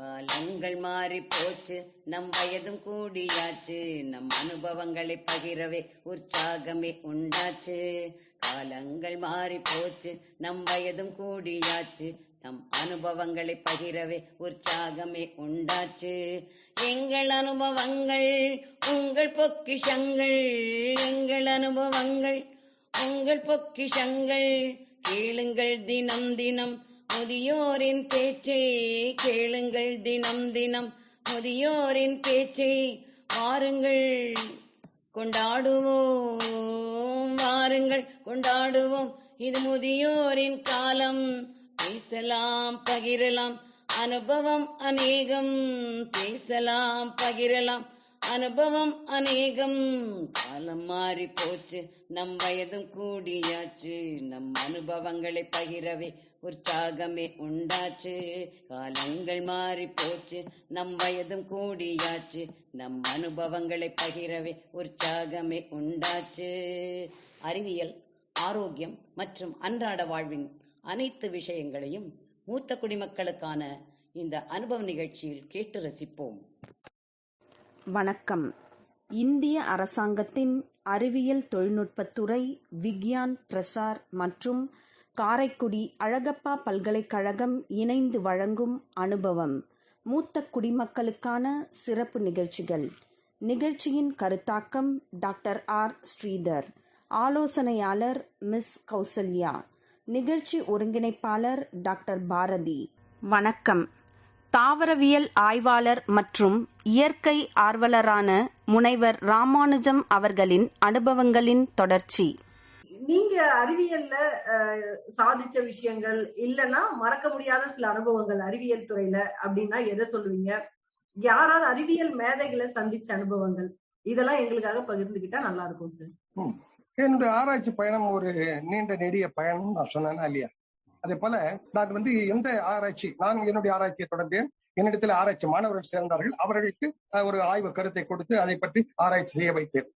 காலங்கள் மாறி போச்சு, நம் வயதும் கூடியாச்சு, நம் அனுபவங்களை பகிரவே உற்சாகமே உண்டாச்சு. காலங்கள் மாறி போச்சு, நம் வயதும் கூடியாச்சு, நம் அனுபவங்களை பகிரவே உற்சாகமே உண்டாச்சு. எங்கள் அனுபவங்கள் உங்கள் பொக்கிஷங்கள், எங்கள் அனுபவங்கள் உங்கள் பொக்கிஷங்கள். கேளுங்கள் தினம் தினம் முதியோரின் பேச்சை, கேளுங்கள் தினம் தினம் முதியோரின் பேச்சை. வாருங்கள் கொண்டாடுவோம், வாருங்கள் கொண்டாடுவோம், இது முதியோரின் காலம். பேசலாம் பகிரலாம் அனுபவம் அநேகம், பேசலாம் பகிரலாம் அனுபவம் அநேகம். காலம் மாறி போச்சு, நம் வயதும் கூடியாச்சு, நம் அனுபவங்களை பகிரவே உற்சாகமே உண்டாச்சு. காலங்கள் மாறி போச்சு, நம் வயதும் கூடியாச்சு, நம் அனுபவங்களை பகிரவே உற்சாகமே உண்டாச்சு. அறிவியல், ஆரோக்கியம் மற்றும் அன்றாட வாழ்வின் அனைத்து விஷயங்களையும் மூத்த குடிமக்களுக்கான இந்த அனுபவ நிகழ்ச்சியில் கேட்டு ரசிப்போம். வணக்கம். இந்திய அரசாங்கத்தின் அறிவியல் தொழில்நுட்பத்துறை, விக்யான் பிரசார் மற்றும் காரைக்குடி அழகப்பா பல்கலைக்கழகம் இணைந்து வழங்கும் அனுபவம் மூத்த குடிமக்களுக்கான சிறப்பு நிகழ்ச்சிகள். நிகழ்ச்சியின் கருத்தாக்கம் டாக்டர் ஆர். ஸ்ரீதர், ஆலோசனையாளர் மிஸ் கௌசல்யா, நிகழ்ச்சி ஒருங்கிணைப்பாளர் டாக்டர் பாரதி. வணக்கம். தாவரவியல் ஆய்வாளர் மற்றும் இயற்கை ஆர்வலரான முனைவர் ராமானுஜம் அவர்களின் அனுபவங்களின் தொடர்ச்சி. நீங்க அறிவியல்ல சாதிச்ச விஷயங்கள் இல்லைன்னா மறக்க முடியாத சில அனுபவங்கள் அறிவியல் துறையில அப்படின்னா எதை சொல்லுவீங்க? யாராவது அறிவியல் மேதைகளை சந்திச்ச அனுபவங்கள் இதெல்லாம் எங்களுக்காக பகிர்ந்துகிட்டா நல்லா இருக்கும் சார். என்னுடைய ஆராய்ச்சி பயணம் ஒரு நீண்ட நெடிய பயணம் நான் சொன்னேன்னா இல்லையா? அதே போல நான் எந்த ஆராய்ச்சி, நான் என்னுடைய ஆராய்ச்சியை தொடர்ந்தேன். என்னிடத்தில் ஆராய்ச்சி மாணவர்கள் சேர்ந்தார்கள். அவர்களுக்கு ஒரு ஆய்வு கருத்தை கொடுத்து அதை பற்றி ஆராய்ச்சி செய்ய வைத்தேன்.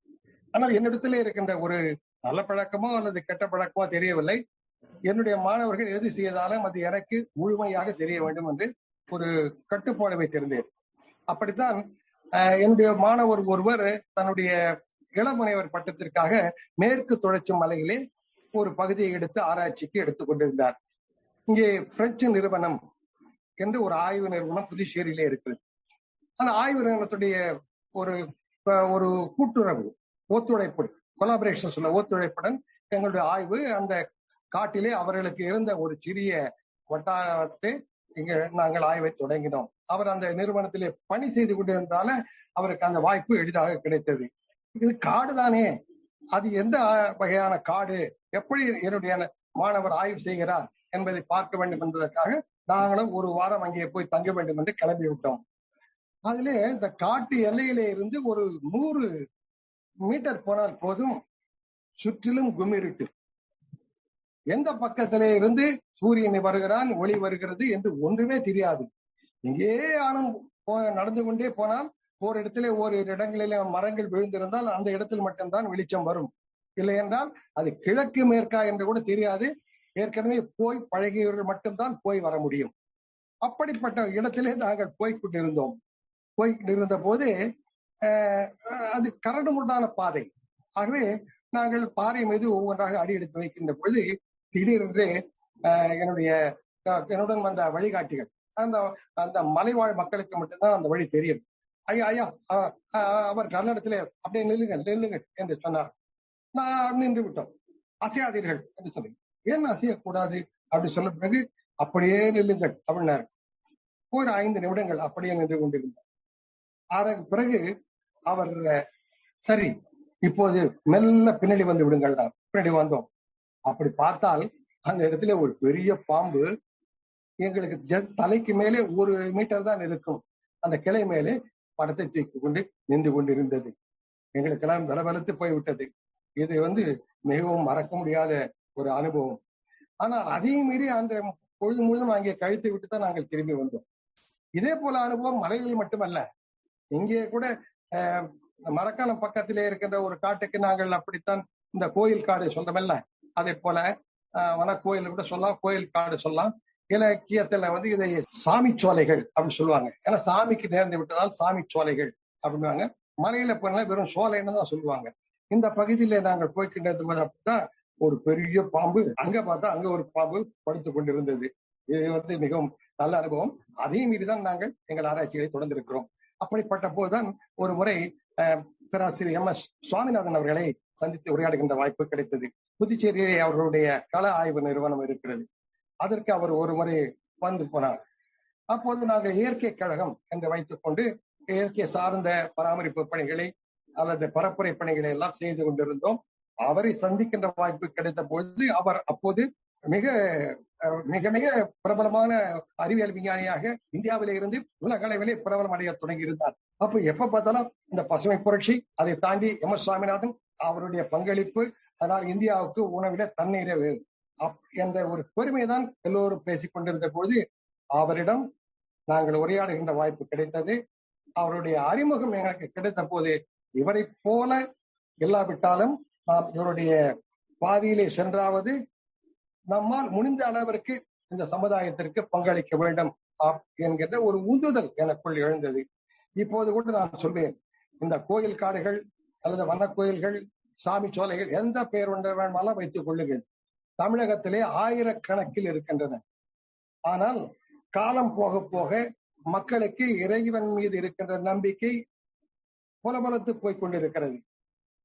ஆனால் என்னிடத்திலே இருக்கின்ற ஒரு நல்ல பழக்கமோ அல்லது கெட்ட பழக்கமோ தெரியவில்லை. என்னுடைய மாணவர்கள் எது செய்தாலும் அது எனக்கு முழுமையாக தெரிய வேண்டும் என்று ஒரு கட்டுப்பாடு வைத்திருந்தேன். அப்படித்தான் என்னுடைய மாணவர் ஒருவர் தன்னுடைய இளமுனைவர் பட்டத்திற்காக மேற்கு தொடர்ச்சி மலையிலே ஒரு பகுதியை எடுத்து ஆராய்ச்சிக்கு எடுத்துக் கொண்டிருந்தார். இங்கே பிரெஞ்சு நிறுவனம் என்று ஒரு ஆய்வு நிறுவனம் புதுச்சேரியிலே இருக்கிறது. அந்த ஆய்வு நிறுவனத்துடைய ஒரு ஒரு கூட்டுறவு, ஒத்துழைப்பு, கொலாபரேஷன் சொல்ல, ஒத்துழைப்புடன் எங்களுடைய ஆய்வு அந்த காட்டிலே அவர்களுக்கு இருந்த ஒரு சிறிய வட்டாரத்தை இங்கே நாங்கள் ஆய்வை தொடங்கினோம். அவர் அந்த நிறுவனத்திலே பணி செய்து கொண்டிருந்தால அவருக்கு அந்த வாய்ப்பு எளிதாக கிடைத்தது. இது காடு தானே, அது எந்த வகையான காடு, எப்படி என்னுடைய மாணவர் ஆய்வு செய்கிறார் என்பதை பார்க்க வேண்டும் என்பதற்காக நாங்களும் ஒரு வாரம் அங்கே போய் தங்க வேண்டும் என்று கிளம்பி விட்டோம். அதிலே இந்த காட்டு எல்லையிலே இருந்து ஒரு 100 மீட்டர் போனால் போதும், சுற்றிலும் கும்மிருட்டு. எந்த பக்கத்திலே இருந்து சூரியன் வருகிறான், ஒளி வருகிறது என்று ஒன்றுமே தெரியாது. எங்கே ஆனும் நடந்து கொண்டே போனால் ஒரு இடத்துல ஒரு இடங்களிலே மரங்கள் விழுந்திருந்தால் அந்த இடத்தில் மட்டும்தான் வெளிச்சம் வரும். இல்லை என்றால் அது கிழக்கு மேற்கா என்று கூட தெரியாது. ஏற்கனவே போய் பழகியவர்கள் மட்டும்தான் போய் வர முடியும். அப்படிப்பட்ட இடத்திலே நாங்கள் போய்கொண்டிருந்தோம். போய்கொண்டிருந்த போது அது கரடு முரடான பாதை. ஆகவே நாங்கள் பாறை மீது ஒவ்வொன்றாக அடி எடுத்து வைக்கின்ற பொழுது திடீரென்று என்னுடன் வந்த வழிகாட்டிகள், அந்த மலைவாழ் மக்களுக்கு மட்டும்தான் அந்த வழி தெரியும். ஐயா அவர் கன்னடத்திலே அப்படியே நில்லுங்கள் என்று சொன்னார். நான் நின்று விட்டோம். அசையாதீர்கள் என்று சொன்னேன். ஏன் அசையக்கூடாது அப்படி சொன்ன பிறகு அப்படியே நில்லுங்கள் அப்படின்னாரு. ஒரு 5 நிமிடங்கள் அப்படியே நின்று கொண்டிருந்தார். அதற்கு பிறகு அவர், சரி இப்போது மெல்ல பின்னாடி வந்து விடுங்கள். பின்னாடி வந்தோம். அப்படி பார்த்தால் அந்த இடத்துல ஒரு பெரிய பாம்பு எங்களுக்கு தலைக்கு மேலே 1 மீட்டர் தான் இருக்கும். அந்த கிளை மேலே படத்தை தூக்கி கொண்டு நின்று கொண்டிருந்தது. எங்களுக்கெல்லாம் பலபலத்து போய்விட்டது. இது மிகவும் மறக்க முடியாத ஒரு அனுபவம். ஆனால் அதையும் மீறி அந்த பொழுது முழுதும் அங்கே கழித்து விட்டு தான் நாங்கள் திரும்பி வந்தோம். இதே போல அனுபவம் மலைகளில் மட்டுமல்ல, இங்கே கூட மரக்காணம் பக்கத்திலே இருக்கின்ற ஒரு காட்டுக்கு நாங்கள் அப்படித்தான் இந்த கோயில் காடு சொல்றமல்ல, அதே போல வனக்கோயில் கூட சொல்லலாம், கோயில் காடு சொல்லலாம். இலக்கியத்துல இதை சாமி சோலைகள் அப்படின்னு சொல்லுவாங்க. ஏன்னா சாமிக்கு நேர்ந்து விட்டதால் சாமி சோலைகள் அப்படின்வாங்க. மலையில போனா வெறும் சோலைன்னு தான் சொல்லுவாங்க. இந்த பகுதியில நாங்கள் போய்கின்றது அப்படிதான் ஒரு பெரிய பாம்பு, அங்க பார்த்தா அங்க ஒரு பாம்பு படுத்து கொண்டிருந்தது. இது மிகவும் நல்ல அனுபவம். அதே மீறிதான் நாங்கள் எங்கள் ஆராய்ச்சிகளை தொடர்ந்திருக்கிறோம். அப்படிப்பட்ட போதுதான் ஒரு முறை பேராசிரியர் MS சுவாமிநாதன் அவர்களை சந்தித்து உரையாடுகின்ற வாய்ப்பு கிடைத்தது. புதுச்சேரியிலே அவர்களுடைய கள ஆய்வு நிறுவனம் இருக்கிறது. அதற்கு அவர் ஒரு முறை வந்து போனார். அப்போது நாங்கள் இயற்கை கழகம் என்று வைத்துக் கொண்டு இயற்கை சார்ந்த பராமரிப்பு பணிகளை அல்லது பரப்புரை பணிகளை எல்லாம் செய்து கொண்டிருந்தோம். அவரை சந்திக்கின்ற வாய்ப்பு கிடைத்த பொழுது அவர் அப்போது மிக மிக மிக பிரபலமான அறிவியல் விஞ்ஞானியாக இந்தியாவிலே இருந்து உலக அளவிலே பிரபலம் அடைய தொடங்கி இருந்தார். அப்ப எப்ப பார்த்தாலும் இந்த பசுமை புரட்சி, அதை தாண்டி MS சுவாமிநாதன் அவருடைய பங்களிப்பு, அதனால் இந்தியாவுக்கு உணவில தண்ணீரை என்ற ஒரு பெருமையை தான் எல்லோரும் பேசிக் கொண்டிருந்த பொழுது அவரிடம் நாங்கள் உரையாடுகின்ற வாய்ப்பு கிடைத்தது. அவருடைய அறிமுகம் எனக்கு கிடைத்த போது இவரை போல இல்லாவிட்டாலும் நாம் இவருடைய பாதையிலே சென்றாவது நம்மால் முடிந்த அளவிற்கு இந்த சமுதாயத்திற்கு பங்களிக்க வேண்டும் என்கின்ற ஒரு உந்துதல் எனக்குள் எழுந்தது. இப்போது கூட நான் சொல்வேன், இந்த கோயில் காடுகள் அல்லது வனக்கோயில்கள், சாமி சோலைகள், எந்த பெயர் ஒன்றை வேணுமாலும் வைத்துக் கொள்ளுங்கள். தமிழகத்திலே ஆயிரக்கணக்கில் இருக்கின்றன. ஆனால் காலம் போக போக மக்களுக்கு இறைவன் மீது இருக்கின்ற நம்பிக்கை புலபலத்து போய்கொண்டிருக்கிறது.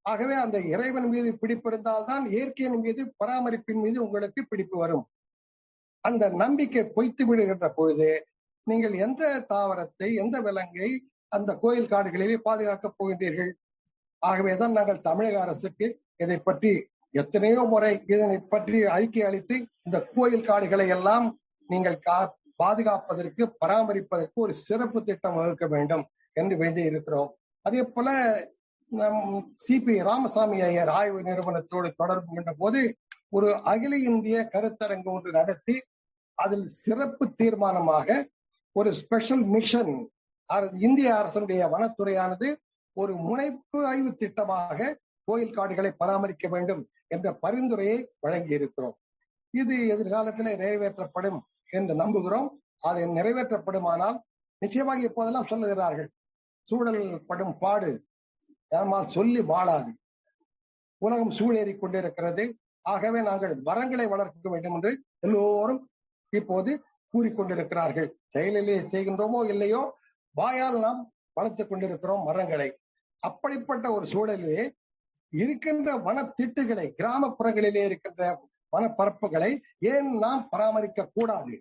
ஆகவே அந்த இறைவன் மீது பிடிப்பு இருந்தால்தான் இயற்கையின் மீது, பராமரிப்பின் மீது உங்களுக்கு பிடிப்பு வரும். அந்த நம்பிக்கை பொய்த்து விடுகின்ற பொழுது நீங்கள் எந்த தாவரத்தை, எந்த விலங்கை அந்த கோயில் காடுகளிலே பாதுகாக்கப் போகின்றீர்கள்? ஆகவேதான் நாங்கள் தமிழக அரசுக்கு இதை பற்றி எத்தனையோ முறை இதனை பற்றி அறிக்கை அளித்து இந்த கோயில் காடுகளை எல்லாம் நீங்கள் பாதுகாப்பதற்கு, பராமரிப்பதற்கு ஒரு சிறப்பு திட்டம் வகுக்க வேண்டும் என்று வேண்டி இருக்கிறோம். அதே போல நம் CP ராமசாமி ஐயர் ஆய்வு நிறுவனத்தோடு தொடர்பு கொண்ட போது ஒரு அகில இந்திய கருத்தரங்கு ஒன்று நடத்தி அதில் சிறப்பு தீர்மானமாக ஒரு ஸ்பெஷல் மிஷன் இந்திய அரசனுடைய வனத்துறையானது ஒரு முனைப்பு ஆய்வு திட்டமாக கோயில் காடுகளை பராமரிக்க வேண்டும் என்ற பரிந்துரையை வழங்கி இருக்கிறோம். இது எதிர்காலத்தில் நிறைவேற்றப்படும் என்று நம்புகிறோம். அது நிறைவேற்றப்படுமானால் நிச்சயமாக இப்போதெல்லாம் சொல்லுகிறார்கள், சூழல் படும் பாடு ஏமால் சொல்லி வாழாது, உலகம் சூழேறி கொண்டிருக்கிறது, ஆகவே நாங்கள் மரங்களை வளர்க்க வேண்டும் என்று எல்லோரும் இப்போது கூறிக்கொண்டிருக்கிறார்கள். செயலிலே செய்கின்றோமோ இல்லையோ, வாயால் நாம் வளர்த்துக் கொண்டிருக்கிறோம் மரங்களை. அப்படிப்பட்ட ஒரு சூழலிலே இருக்கின்ற வனத்திட்டுகளை, கிராமப்புறங்களிலே இருக்கின்ற வனப்பரப்புகளை ஏன் நாம் பராமரிக்க கூடாது?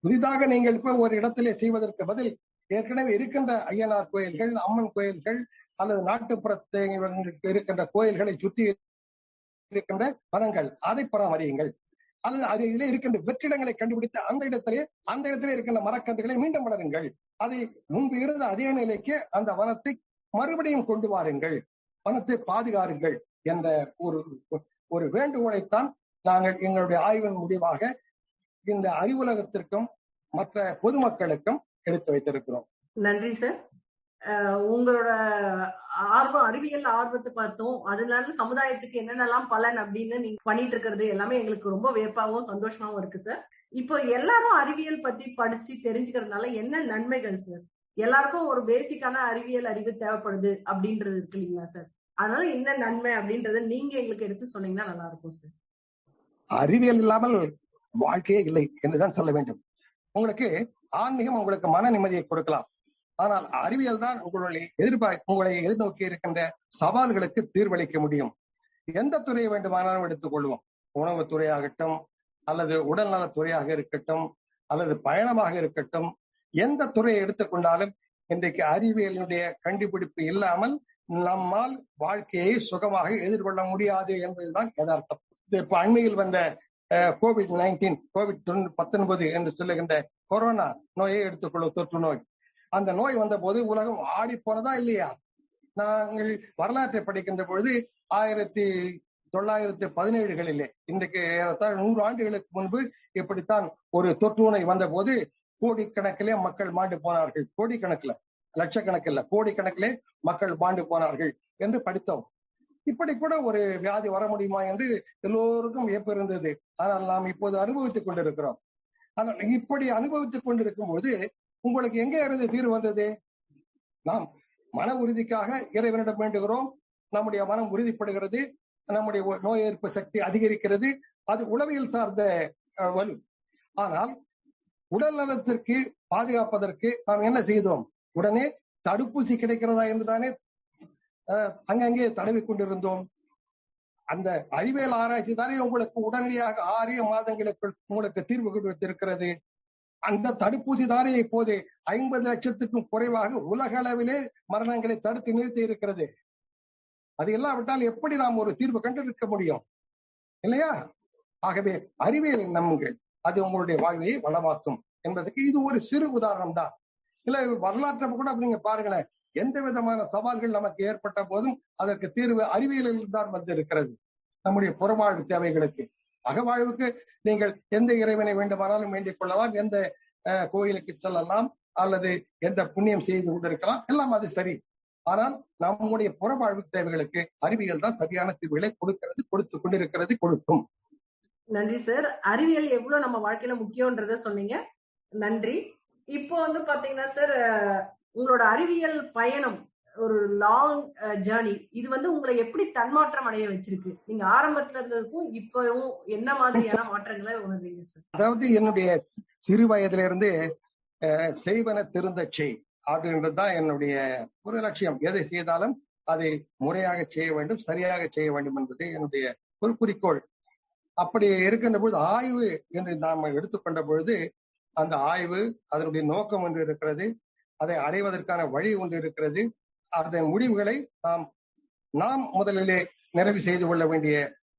புதிதாக நீங்கள் இப்ப ஒரு இடத்திலே செய்வதற்கு பதில் ஏற்கனவே இருக்கின்ற ஐயனார் கோயில்கள், அம்மன் கோயில்கள் அல்லது நாட்டுப்புறத்தை இருக்கின்ற கோயில்களை சுற்றி இருக்கின்ற வனங்கள், அதை பராமரியுங்கள். அல்லது அதிலே இருக்கின்ற வெற்றிடங்களை கண்டுபிடித்து அந்த இடத்திலே இருக்கின்ற மரக்கன்றுகளை மீண்டும் வளருங்கள். அதை முன்பு இருந்த அதே நிலைக்கு அந்த வனத்தை மறுபடியும் கொண்டு வாருங்கள், வனத்தை பாதுகாருங்கள் என்ற ஒரு வேண்டுகோளைத்தான் நாங்கள் எங்களுடைய ஆய்வின் முடிவாக இந்த அறிவுலகத்திற்கும் மற்ற பொதுமக்களுக்கும் எடுத்து வைத்திருக்கிறோம். நன்றி சார். உங்களோட அறிவியல் ஆர்வத்தை பார்த்தோம். அதனால சமுதாயத்துக்கு என்னென்னலாம் பலன் அப்படின்னு நீங்க பண்ணிட்டு இருக்கிறது எல்லாமே எங்களுக்கு ரொம்ப வியப்பாவும் சந்தோஷமாவும் இருக்கு சார். இப்போ எல்லாரும் அறிவியல் பத்தி படிச்சு தெரிஞ்சுக்கிறதுனால என்ன நன்மைகள் சார்? எல்லாருக்கும் ஒரு பேசிக்கான அறிவியல் அறிவு தேவைப்படுது அப்படின்றது இருக்கு இல்லைங்களா சார்? அதனால என்ன நன்மை அப்படின்றத நீங்க எங்களுக்கு எடுத்து சொன்னீங்கன்னா நல்லா இருக்கும் சார். அறிவியல் இல்லாமல் வாழ்க்கையே இல்லை என்றுதான் சொல்ல வேண்டும். உங்களுக்கு ஆன்மீகம் உங்களுக்கு மன நிம்மதியை கொடுக்கலாம். ஆனால் அறிவியல் தான் உங்களை எதிர்நோக்கி இருக்கின்ற சவால்களுக்கு தீர்வளிக்க முடியும். எந்த துறையை வேண்டுமானாலும் எடுத்துக்கொள்வோம். உணவுத்துறையாகட்டும், அல்லது உடல்நலத்துறையாக இருக்கட்டும், அல்லது பயணமாக இருக்கட்டும், எந்த துறையை எடுத்துக்கொண்டாலும் இன்றைக்கு அறிவியலுடைய கண்டுபிடிப்பு இல்லாமல் நம்மால் வாழ்க்கையை சுகமாக எதிர்கொள்ள முடியாது என்பதுதான் யதார்த்தம். இப்ப அண்மையில் வந்த COVID-19 என்று சொல்லுகின்ற கொரோனா நோயை எடுத்துக்கொள்ளும் தொற்று நோய். அந்த நோய் வந்த போது உலகம் ஆடி போனதா இல்லையா? நாங்கள் வரலாற்றை படிக்கின்ற பொழுது 1917 இன்றைக்கு 100 ஆண்டுகளுக்கு முன்பு இப்படித்தான் ஒரு தொற்று நோய் வந்த போது கோடிக்கணக்கிலே மக்கள் மாண்டு போனார்கள். கோடிக்கணக்கில், லட்சக்கணக்கில், கோடிக்கணக்கிலே மக்கள் மாண்டு போனார்கள் என்று படித்தோம். இப்படி கூட ஒரு வியாதி வர முடியுமா என்று எல்லோருக்கும் வியப்பு இருந்தது. ஆனால் நாம் இப்போது அனுபவித்துக் கொண்டிருக்கிறோம். ஆனால் இப்படி அனுபவித்துக் கொண்டிருக்கும் போது உங்களுக்கு எங்கே இருந்து தீர்வு வந்தது? நாம் மன உறுதிக்காக இறைவனிடம் வேண்டுகிறோம், நம்முடைய மனம் உறுதிப்படுகிறது, நம்முடைய நோய் எதிர்ப்பு சக்தி அதிகரிக்கிறது. அது உளவியல் சார்ந்த வலு. ஆனால் உடல் நலத்திற்கு பாதுகாப்பதற்கு நாம் என்ன செய்தோம்? உடனே தடுப்பூசி கிடைக்கிறதா என்றுதானே அங்கங்கே தடவி கொண்டிருந்தோம். அந்த அறிவியல் ஆராய்ச்சி தானே உங்களுக்கு உடனடியாக 6 மாதங்களுக்குள் உங்களுக்கு தீர்வு கொடுத்திருக்கிறது. அந்த தடுப்பூசி தானே இப்போது 50 லட்சத்துக்கும் குறைவாக உலக அளவிலே மரணங்களை தடுத்து நிறுத்தி இருக்கிறது. அது இல்லாவிட்டால் எப்படி நாம் ஒரு தீர்வு கண்டிருக்க முடியும் இல்லையா? ஆகவே அறிவியல் நம்புங்கள், அது உங்களுடைய வாழ்வையை வளமாக்கும் என்பதற்கு இது ஒரு சிறு உதாரணம் தான். இல்ல வரலாற்றை கூட நீங்க பாருங்களேன், எந்த விதமான சவால்கள் நமக்கு ஏற்பட்ட போதும் அதற்கு தீர்வு அறிவியலில் தான் வந்து இருக்கிறது. நம்முடைய புறவாழ்வு தேவைகளுக்கு, அகவாழ்வுக்கு நீங்கள் எந்த இறைவனை வேண்டுமானாலும் வேண்டிக் கொள்ளலாம், எந்த கோயிலுக்கு செல்லலாம், அல்லது எந்த புண்ணியம் செய்து கொண்டிருக்கலாம், எல்லாம் அது சரி. ஆனால் நம்முடைய புறவாழ்வு தேவைகளுக்கு அறிவியல் தான் சரியான தீர்வுகளை கொடுக்கிறது, கொடுத்து கொண்டிருக்கிறது, கொடுக்கும். நன்றி சார். அறிவியல் எவ்வளவு நம்ம வாழ்க்கையில முக்கியம்ன்றத சொன்னீங்க. நன்றி. இப்போ பாத்தீங்கன்னா சார், உங்களோட அறிவியல் பயணம் ஒரு லாங் ஜேர்னி. இது உங்களை எப்படி தன்மாற்றம் அடைய வச்சிருக்கு? நீங்க ஆரம்பத்துல இருந்ததுக்கும் இப்பவும் என்ன மாதிரியான மாற்றங்களை உணர்றீங்க சார்? அதாவது என்னுடைய சிறு வயதிலிருந்து செய்வன திருந்த செய் அப்படின்றதுதான் என்னுடைய ஒரு லட்சியம். எதை செய்தாலும் அதை முறையாக செய்ய வேண்டும், சரியாக செய்ய வேண்டும் என்பது என்னுடைய ஒரு குறிக்கோள். அப்படி இருக்கின்ற பொழுது ஆய்வு என்று நாம் எடுத்துக்கொண்ட பொழுது அந்த ஆய்வு அதனுடைய நோக்கம் ஒன்று இருக்கிறது, அதை அடைவதற்கான வழி ஒன்று இருக்கிறது. அதன் முடிவுகளை நாம் முதலிலே நிறைவு செய்து கொள்ள வேண்டிய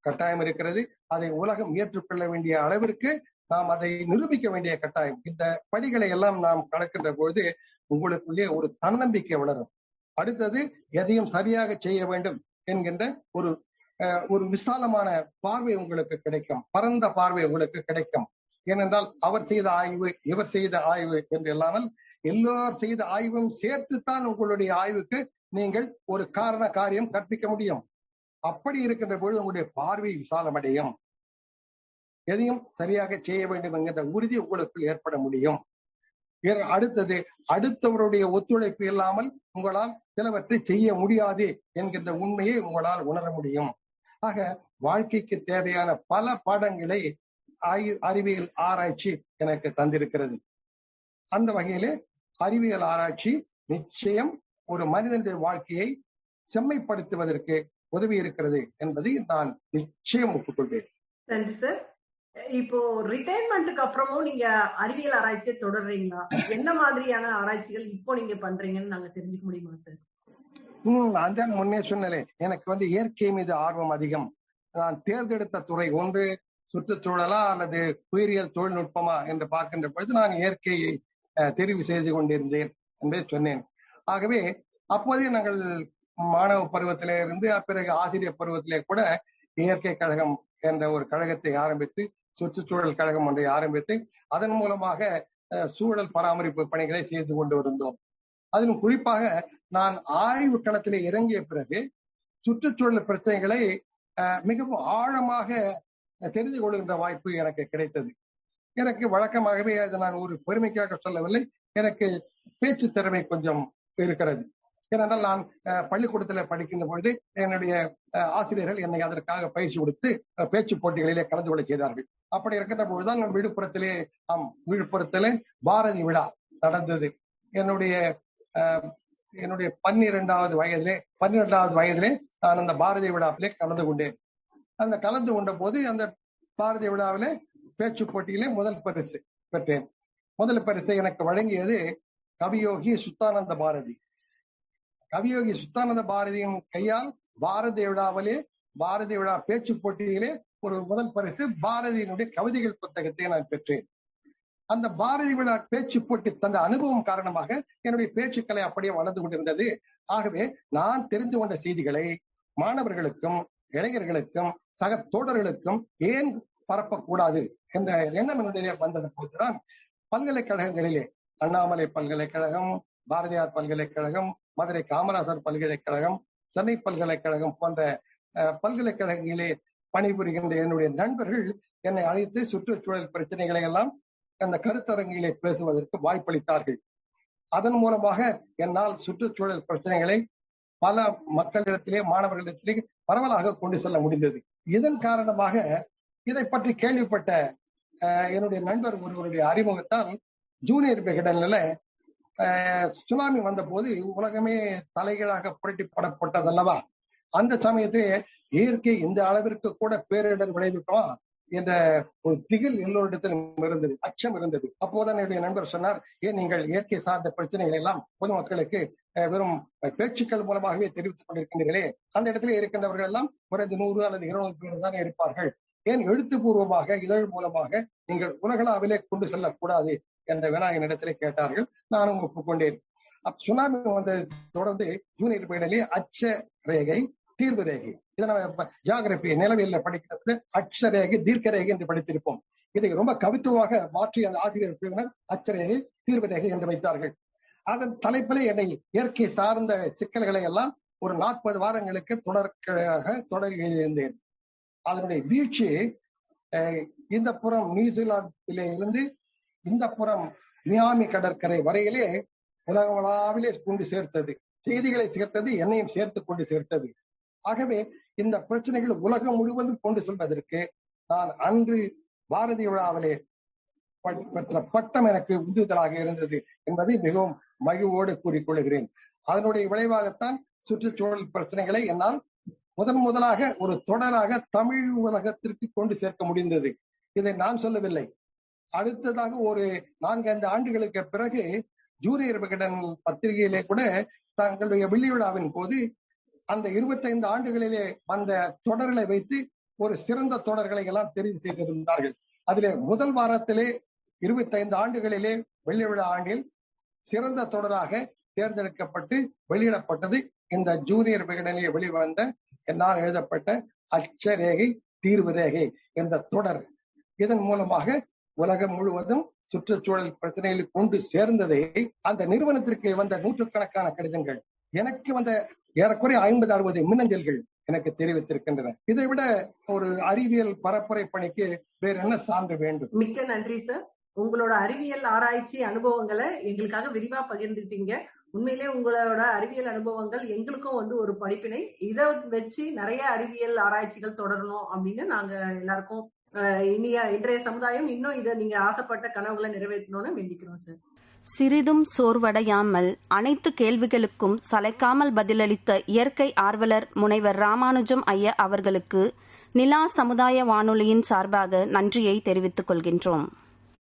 கட்டாயம் இருக்கிறது. அதை உலகம் ஏற்றுக்கொள்ள வேண்டிய அளவிற்கு நாம் அதை நிரூபிக்க வேண்டிய கட்டாயம். இந்த படிகளை எல்லாம் நாம் கடக்கின்ற பொழுது உங்களுக்குள்ளே ஒரு தன்னம்பிக்கை வளரும். அடுத்தது எதையும் சரியாக செய்ய வேண்டும் என்கின்ற ஒரு விசாலமான பார்வை உங்களுக்கு கிடைக்கும், பரந்த பார்வை உங்களுக்கு கிடைக்கும். ஏனென்றால் அவர் செய்த ஆய்வு, இவர் செய்த ஆய்வு என்று இல்லாமல் எல்லோரும் செய்த ஆய்வும் சேர்த்துத்தான் உங்களுடைய ஆய்வுக்கு நீங்கள் ஒரு காரண காரியம் கற்பிக்க முடியும். அப்படி இருக்கின்ற பொழுது உங்களுடைய பார்வை விசாலமடையும், எதையும் சரியாக செய்ய வேண்டும் என்கின்ற உறுதி உங்களுக்குள் ஏற்பட முடியும். அடுத்தது, அடுத்தவருடைய ஒத்துழைப்பு இல்லாமல் உங்களால் சிலவற்றை செய்ய முடியாது என்கின்ற உண்மையை உங்களால் உணர முடியும். ஆக வாழ்க்கைக்கு தேவையான பல பாடங்களை அறிவியல் ஆராய்ச்சி எனக்கு தந்திருக்கிறது. அந்த வகையிலே அறிவியல் ஆராய்ச்சி நிச்சயம் ஒரு மனிதனுடைய வாழ்க்கையை செம்மைப்படுத்துவதற்கு உதவி இருக்கிறது என்பதை நான் நிச்சயம் ஒப்புக்கொள்வேன். நன்றி சார். இப்போ ரிட்டையர்மெண்ட்டுக்கு அப்புறமும் நீங்க அறிவியல் ஆராய்ச்சியை தொடர்றீங்களா? என்ன மாதிரியான ஆராய்ச்சிகள் இப்போ நீங்க பண்றீங்கன்னு நாங்க தெரிஞ்சுக்க முடியுமா சார்? அதான் முன்னே சொன்னேன், எனக்கு இயற்கை மீது ஆர்வம் அதிகம். நான் தேர்ந்தெடுத்த துறை ஒன்று சுற்றுச்சூழலா அல்லது உயிரியல் தொழில்நுட்பமா என்று பார்க்கின்ற பொழுது நான் இயற்கையை தெரிவு செய்து கொண்டிருந்தேன் என்று சொன்னேன். ஆகவே அப்போதே நாங்கள் மாணவ பருவத்திலே இருந்து பிறகு ஆசிரியர் பருவத்திலே கூட இயற்கை கழகம் என்ற ஒரு கழகத்தை ஆரம்பித்து, சுற்றுச்சூழல் கழகம் ஒன்றை ஆரம்பித்து அதன் மூலமாக சூழல் பராமரிப்பு பணிகளை செய்து கொண்டு இருந்தோம். அதிலும் குறிப்பாக நான் ஆய்வு களத்திலே இறங்கிய பிறகு சுற்றுச்சூழல் பிரச்சனைகளை மிகவும் ஆழமாக தெரிந்து கொள்கின்ற வாய்ப்பு எனக்கு கிடைத்தது. எனக்கு வழக்கமாகவே அதை நான் ஒரு பெருமைக்காக சொல்லவில்லை, எனக்கு பேச்சு திறமை கொஞ்சம் இருக்கிறது. ஏனென்றால் நான் பள்ளிக்கூடத்தில் படிக்கின்ற பொழுது என்னுடைய ஆசிரியர்கள் என்னை அதற்காக பயிற்சி கொடுத்து பேச்சு போட்டிகளிலே கலந்து கொள்ள செய்தார்கள். அப்படி இருக்கின்ற பொழுதுதான் விழுப்புரத்திலே பாரதி விழா நடந்தது. என்னுடைய 12வது வயதிலே நான் அந்த பாரதி விழாவிலே கலந்து கொண்டேன். அந்த கலந்து கொண்ட போது அந்த பாரதி விழாவிலே பேச்சு போட்டியிலே முதல் பரிசு பெற்றேன். முதல் பரிசை எனக்கு வழங்கியது கவியோகி சுத்தானந்த பாரதி. கவியோகி சுத்தானந்த பாரதியின் கையால் பாரதி விழா பேச்சு போட்டியிலே ஒரு முதல் பரிசு பாரதியினுடைய கவிதைகள் புத்தகத்தை நான் பெற்றேன். அந்த பாரதி விழா பேச்சு போட்டி தந்த அனுபவம் காரணமாக என்னுடைய பேச்சுக்களை அப்படியே வளர்ந்து கொண்டிருந்தது. ஆகவே நான் தெரிந்து கொண்ட செய்திகளை மாணவர்களுக்கும் இளைஞர்களுக்கும் சக தோழர்களுக்கும் ஏன் பரப்பக்கூடாது என்ற எண்ணம் என்னுடைய வந்தது போதுதான் பல்கலைக்கழகங்களிலே அண்ணாமலை பல்கலைக்கழகம், பாரதியார் பல்கலைக்கழகம், மதுரை காமராசர் பல்கலைக்கழகம், சென்னை பல்கலைக்கழகம் போன்ற பல்கலைக்கழகங்களிலே பணிபுரிகின்ற என்னுடைய நண்பர்கள் என்னை அழைத்து சுற்றுச்சூழல் பிரச்சனைகளை எல்லாம் அந்த கருத்தரங்கிலே பேசுவதற்கு வாய்ப்பளித்தார்கள். அதன் மூலமாக என்னால் சுற்றுச்சூழல் பிரச்சனைகளை பல மக்களிடத்திலே, மாணவர்களிடத்திலே பரவலாக கொண்டு செல்ல முடிந்தது. இதன் காரணமாக இதை பற்றி கேள்விப்பட்ட என்னுடைய நண்பர் ஒருவருடைய அறிமுகத்தால் ஜூனியர் விகடன்ல சுனாமி வந்த போது உலகமே தலைகீழாக புரட்டி போடப்பட்டதல்லவா, அந்த சமயத்திலே இயற்கை இந்த அளவிற்கு கூட பேரிடர் விளைவிக்குமா என்ற ஒரு திகில் எல்லோரிடத்திலும் இருந்தது, அச்சம் இருந்தது. அப்போதான் என்னுடைய நண்பர் சொன்னார், ஏன் நீங்கள் இயற்கை சார்ந்த பிரச்சனைகள் எல்லாம் பொதுமக்களுக்கு வெறும் பேச்சுக்கள் மூலமாகவே தெரிவித்துக் கொண்டிருக்கின்றீர்களே, அந்த இடத்துல இருக்கின்றவர்கள் எல்லாம் குறைந்து 100 அல்லது 200 பேர் தானே இருப்பார்கள், ஏன் எழுத்துப்பூர்வமாக இதழ் மூலமாக நீங்கள் உலகளாவிலே கொண்டு செல்லக்கூடாது என்ற வினா என்னிடத்திலே கேட்டார்கள். நானும் ஒப்புக்கொண்டேன். சுனாமி வந்ததை தொடர்ந்து ஜூனியர் விகடனிலே அச்ச ரேகை, தீர்வு ரேகை, இதை நம்ம ஜியாகிரபி நிலவியல்ல படிக்கிறது அட்ச ரேகை, தீர்க்க ரேகை என்று படித்திருப்போம். இதை ரொம்ப கவித்துவமாக மாற்றி அந்த ஆசிரியர் பிரிவினர் அச்சரேகை, தீர்வு ரேகை என்று வைத்தார்கள். அதன் தலைப்பிலே என்னை இயற்கை சார்ந்த சிக்கல்களை எல்லாம் ஒரு 40 வாரங்களுக்கு தொடர் எழுதியிருந்தேன். அதனுடைய வீழ்ச்சி இந்த புறம் நியூசிலாந்திலே இருந்து இந்த புறம் மியாமி கடற்கரை வரையிலே உலகளாவிலே கொண்டு சேர்த்தது, செய்திகளை சேர்த்தது, என்னையும் சேர்த்து கொண்டு சேர்த்தது. ஆகவே இந்த பிரச்சனைகள் உலகம் முழுவதும் கொண்டு செல்வதற்கு நான் அன்று பாரதி விழாவிலே பெற்ற பட்டம் எனக்கு உந்துதலாக இருந்தது என்பதை மிகவும் மகிழ்வோடு கூறிக்கொள்கிறேன். அதனுடைய விளைவாகத்தான் சுற்றுச்சூழல் பிரச்சனைகளை என்னால் முதலாக ஒரு தொடராக தமிழ் உலகத்திற்கு கொண்டு சேர்க்க முடிந்தது. இதை நான் சொல்லவில்லை. அடுத்ததாக ஒரு 4-5 ஆண்டுகளுக்கு பிறகு ஜூனியர் விகடன் பத்திரிகையிலே கூட தங்களுடைய வெள்ளி விழாவின் போது அந்த 25 ஆண்டுகளிலே வந்த தொடர்களை வைத்து ஒரு சிறந்த தொடர்களை எல்லாம் தெரிவு செய்திருந்தார்கள். அதிலே முதல் வாரத்திலே 25 ஆண்டுகளிலே வெள்ளி விழா ஆண்டில் சிறந்த தொடராக தேர்ந்தெடுக்கப்பட்டு வெளியிடப்பட்டது இந்த ஜூனியர் விகடனிலே வெளிவந்த என்னால் எழுதப்பட்ட அட்சரேகை, தீர்வு ரேகை என்ற தொடர். இதன் மூலமாக உலகம் முழுவதும் சுற்றுச்சூழல் பிரச்சனைகளை கொண்டு சேர்ந்ததை அந்த நிறுவனத்திற்கு வந்த 100கணக்கான கடிதங்கள், எனக்கு வந்த ஏறக்குறைய 50-60 மின்னஞ்சல்கள் எனக்கு தெரிவித்திருக்கின்றன. இதை விட ஒரு அறிவியல் பரப்புரை பணிக்கு வேற என்ன சான்று வேண்டும்? மிக்க நன்றி சார். உங்களோட அறிவியல் ஆராய்ச்சி அனுபவங்களை எங்களுக்காக விரிவா பகிர்ந்துட்டீங்க. உண்மையிலே உங்களோட அறிவியல் அனுபவங்கள் எங்களுக்கும் ஒரு படிப்பினை. இதை வச்சு நிறைய அறிவியல் ஆராய்ச்சிகள் தொடரணும் அப்படின்னு நாங்க எல்லாருக்கும் இன்றைய சமுதாயம் இன்னும் இதை நீங்க ஆசைப்பட்ட கனவுகளை நிறைவேற்றணும்னு வேண்டிக்கிறோம் சார். சிறிதும் சோர்வடையாமல் அனைத்து கேள்விகளுக்கும் சளைக்காமல் பதிலளித்த இயற்கை ஆர்வலர் முனைவர் ராமானுஜம் ஐயா அவர்களுக்கு நிலா சமுதாய வானொலியின் சார்பாக நன்றியை தெரிவித்துக் கொள்கின்றோம்.